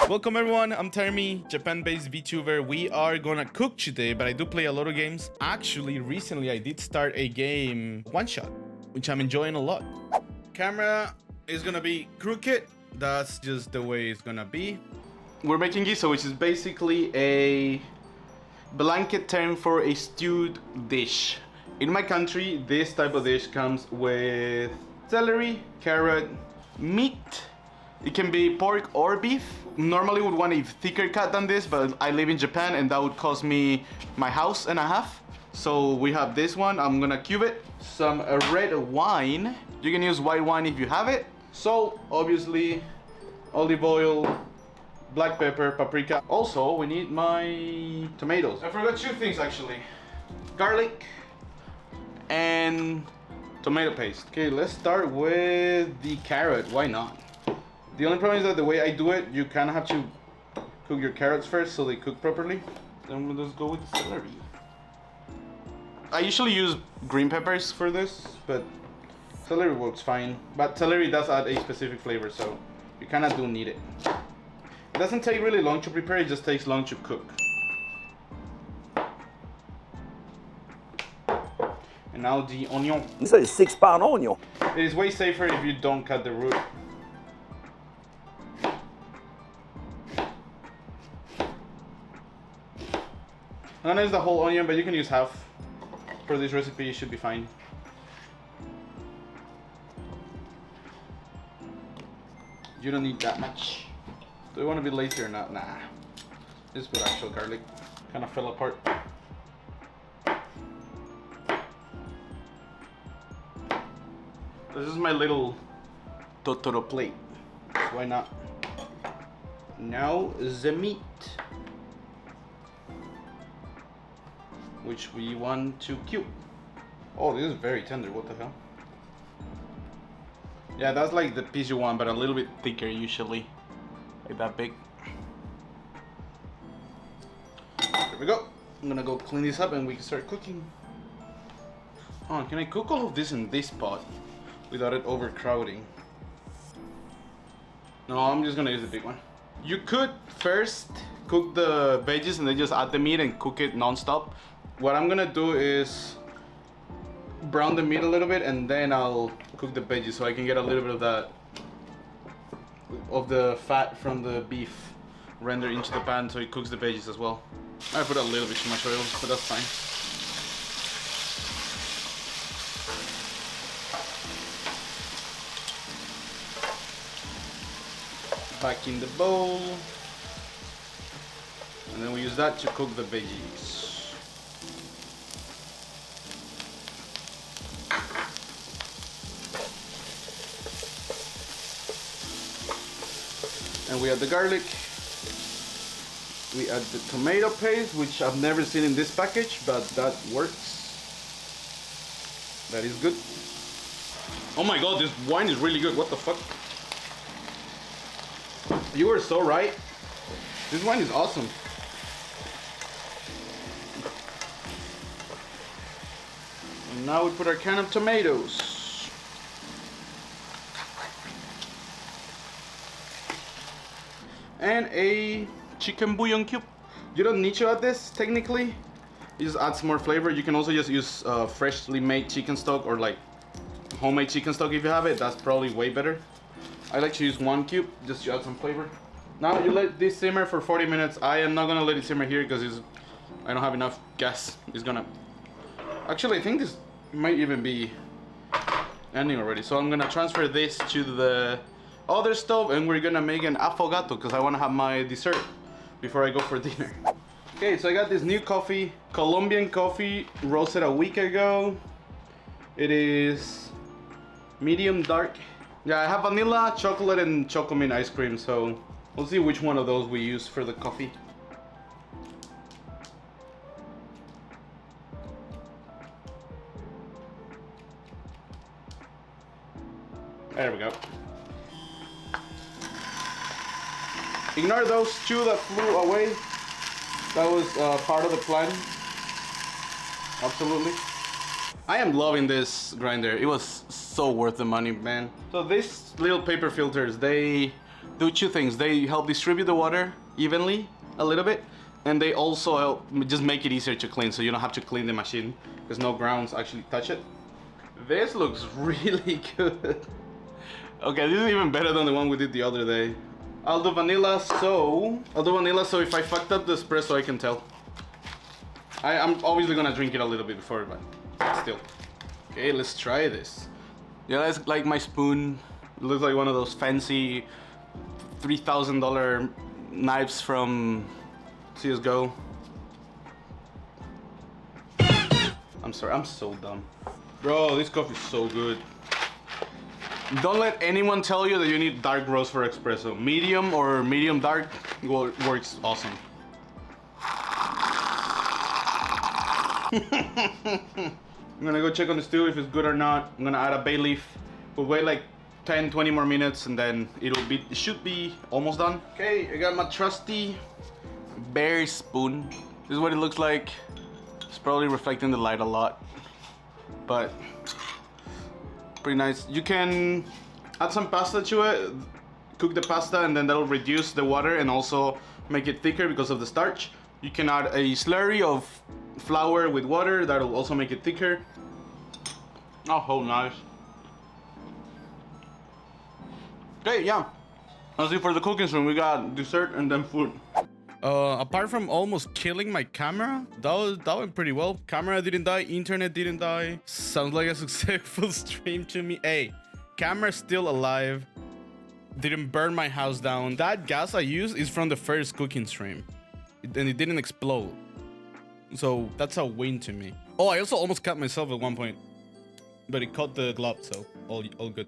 Welcome everyone, I'm Termi, Japan-based Vtuber. We are gonna cook today, but I do play a lot of games. Actually, recently I did start a game one-shot, which I'm enjoying a lot. Camera is gonna be crooked. That's just the way it's gonna be. We're making guiso, which is basically a blanket term for a stewed dish. In my country, this type of dish comes with celery, carrot, meat. It can be pork or beef. Normally would want a thicker cut than this, but I live in Japan and that would cost me my house and a half. So we have this one, I'm gonna cube it. Some red wine. You can use white wine if you have it. Salt, obviously, olive oil, black pepper, paprika. Also, we need my tomatoes. I forgot two things actually. Garlic and tomato paste. Okay, let's start with the carrot, why not? The only problem is that the way I do it, you kind of have to cook your carrots first so they cook properly. Then we'll just go with the celery. I usually use green peppers for this, but celery works fine. But celery does add a specific flavor, so you kind of do need it. It doesn't take really long to prepare, it just takes long to cook. And now the onion. This is a 6-pound onion. It is way safer if you don't cut the root. I'm gonna use the whole onion, but you can use half. For this recipe, it should be fine. You don't need that much. Do you want to be lazy or not? Nah. Just put actual garlic. Kind of fell apart. This is my little Totoro plate. So why not? Now the meat, which we want to cube. Oh, this is very tender, what the hell? Yeah, that's like the piece you want, but a little bit thicker usually. Like that big. There we go. I'm gonna go clean this up and we can start cooking. Oh, can I cook all of this in this pot without it overcrowding? No, I'm just gonna use the big one. You could first cook the veggies and then just add the meat and cook it non-stop. What I'm gonna do is brown the meat a little bit and then I'll cook the veggies so I can get a little bit of that, of the fat from the beef rendered into the pan so it cooks the veggies as well. I put a little bit too much oil, but that's fine. Back in the bowl. And then we use that to cook the veggies. And we add the garlic. We add the tomato paste, which I've never seen in this package, but that works. That is good. Oh my god, this wine is really good. What the fuck? You were so right. This wine is awesome. And now we put our can of tomatoes. And a chicken bouillon cube. You don't need to add this technically. It just adds more flavor. You can also just use freshly made chicken stock or like homemade chicken stock if you have it. That's probably way better. I like to use one cube just to add some flavor. Now you let this simmer for 40 minutes. I am not gonna let it simmer here because I don't have enough gas. It's gonna... Actually, I think this might even be ending already. So I'm gonna transfer this to the other stove and we're gonna make an affogato because I wanna have my dessert before I go for dinner. Okay, so I got this new coffee, Colombian coffee, roasted a week ago. It is medium dark. Yeah, I have vanilla, chocolate, and chocomint ice cream, so we'll see which one of those we use for the coffee. There we go. Ignore those two that flew away. That was part of the plan. Absolutely. I am loving this grinder. It was so worth the money, man. So these little paper filters, they do two things. They help distribute the water evenly a little bit, and they also help just make it easier to clean, so you don't have to clean the machine because no grounds actually touch it. This looks really good. Okay, this is even better than the one we did the other day. I'll do vanilla, so if I fucked up the espresso, I can tell. I'm obviously gonna drink it a little bit before, but still. Okay, let's try this. Yeah, that's like my spoon. It looks like one of those fancy $3,000 knives from CSGO. I'm sorry, I'm so dumb. Bro, this coffee is so good. Don't let anyone tell you that you need dark roast for espresso. Medium or medium dark works awesome. I'm gonna go check on the stew if it's good or not. I'm gonna add a bay leaf. We'll wait like 10-20 more minutes and then it should be almost done. Okay, I got my trusty bear spoon. This is what it looks like. It's probably reflecting the light a lot, but pretty nice. You can add some pasta to it, cook the pasta, and then that'll reduce the water and also make it thicker because of the starch. You can add a slurry of flour with water, that'll also make it thicker. Oh, nice. Okay, yeah. Let's see, for the cooking stream, we got dessert and then food. Apart from almost killing my camera, that went pretty well. Camera didn't die, internet didn't die. Sounds like a successful stream to me. Hey, camera's still alive. Didn't burn my house down. That gas I used is from the first cooking stream. And it didn't explode. So that's a win to me. Oh, I also almost cut myself at one point. But it caught the glove, so all good.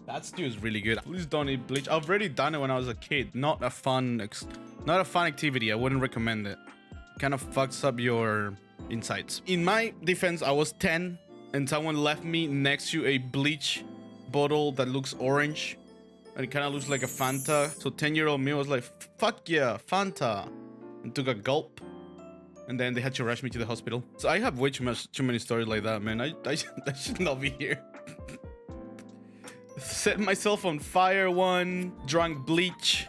That stew is really good. Please don't eat bleach. I've already done it when I was a kid. Not a fun activity. I wouldn't recommend it. Kind of fucks up your insides. In my defense, I was 10 and someone left me next to a bleach bottle that looks orange. And it kind of looks like a Fanta. So 10-year-old me was like, fuck yeah, Fanta. And took a gulp. And then they had to rush me to the hospital. So I have way too many stories like that, man. I should not be here. Set myself on fire one, drank bleach,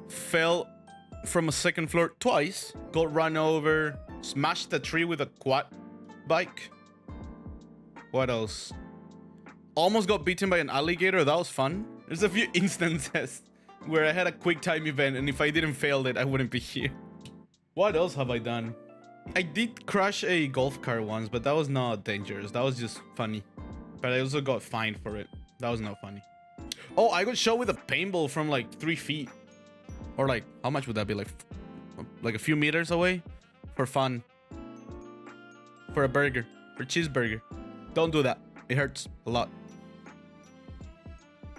fell from a second floor twice, got run over, smashed a tree with a quad bike. What else? Almost got beaten by an alligator. That was fun. There's a few instances where I had a quick time event, and if I didn't fail it, I wouldn't be here. What else have I done? I did crash a golf cart once, but that was not dangerous. That was just funny. But I also got fined for it. That was not funny. Oh, I got shot with a paintball from like 3 feet. Or like, how much would that be? Like a few meters away? For fun. For a burger. For a cheeseburger. Don't do that. It hurts a lot.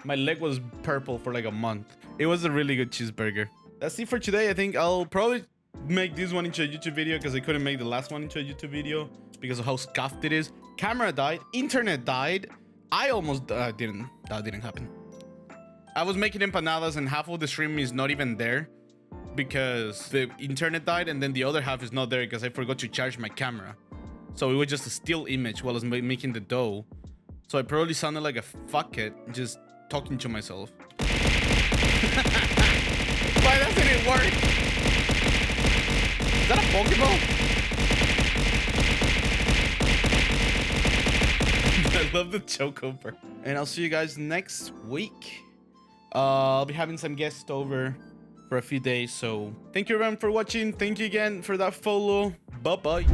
My leg was purple for like a month. It was a really good cheeseburger. That's it for today. I think I'll probably make this one into a YouTube video because I couldn't make the last one into a YouTube video because of how scuffed it is. Camera died. Internet died. I almost that didn't happen. I was making empanadas and half of the stream is not even there because the internet died, and then the other half is not there because I forgot to charge my camera. So it was just a still image while I was making the dough. So I probably sounded like a fuckhead just talking to myself. Why doesn't it work? Is that a Pokeball? I love the chocobar. And I'll see you guys next week. I'll be having some guests over for a few days. So thank you everyone for watching. Thank you again for that follow. Bye-bye.